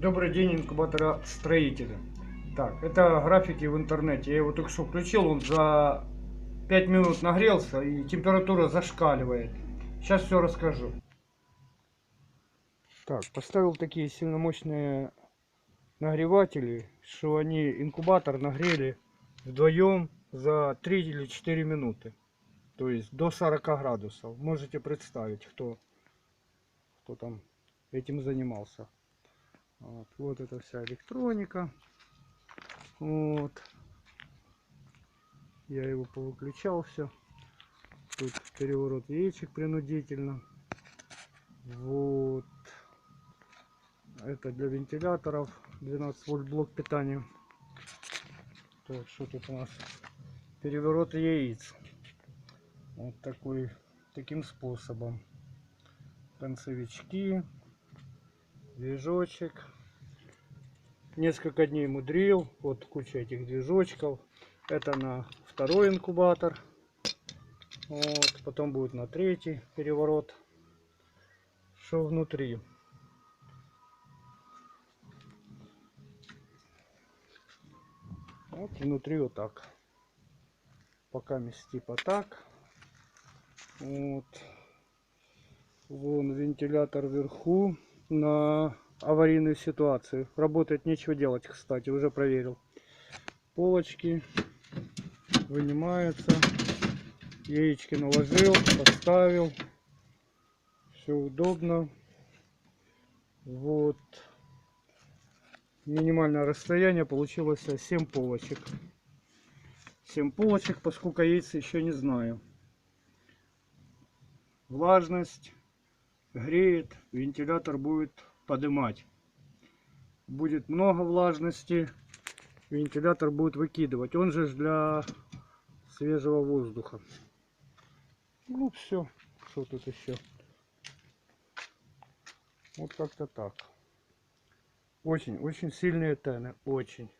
Добрый день, инкубатора строителя. Так, это графики в интернете. Я его только что включил, он за 5 минут нагрелся и температура зашкаливает. Сейчас все расскажу. Так, поставил такие сильно мощные нагреватели, что они инкубатор нагрели вдвоем за 3 или 4 минуты. То есть до 40 градусов. Можете представить, кто там этим занимался. Вот это вся электроника. Вот. Я его повыключал все. Тут переворот яичек принудительно. Вот. Это для вентиляторов. 12 вольт блок питания. Так, что тут у нас? Переворот яиц. Вот таким способом. Концевички. Движочек. Несколько дней мудрил. Вот куча этих движочков. Это на второй инкубатор. Вот. Потом будет на третий переворот. Что внутри? Вот внутри вот так. Пока типа так. Вот. Вон вентилятор вверху на аварийную ситуацию. Работает, нечего делать, кстати, уже проверил. Полочки вынимаются. Яички наложил, поставил. Все удобно. Вот. Минимальное расстояние получилось 7 полочек. 7 полочек, поскольку яйца еще не знаю. Влажность греет, вентилятор будет поднимать. Будет много влажности, вентилятор будет выкидывать. Он же для свежего воздуха. Ну все, что тут еще? Вот как-то так. Очень сильные тены, очень.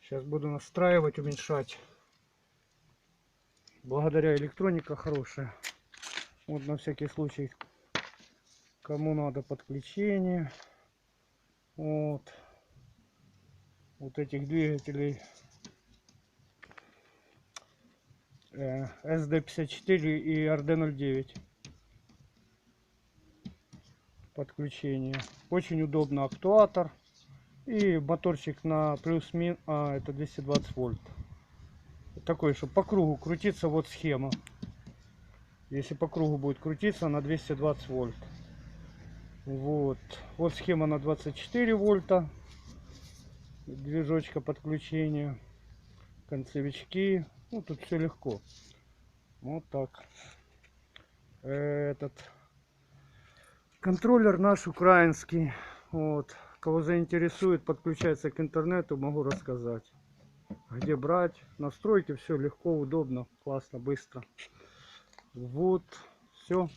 Сейчас буду настраивать, уменьшать. Благодаря электроника хорошая. Вот на всякий случай, кому надо подключение. Вот этих двигателей SD54 и RD09 подключение. Очень удобно актуатор и моторчик на плюс-мин, это 220 вольт. Такой, чтобы по кругу крутиться, вот схема. Если по кругу будет крутиться на 220 вольт. Вот схема на 24 вольта. Движочка подключения, концевички. Ну, тут все легко. Вот так. Этот контроллер наш украинский. Вот. Кого заинтересует, подключается к интернету, могу рассказать. Где брать. Настройки, все легко, удобно, классно, быстро. Вот. Все.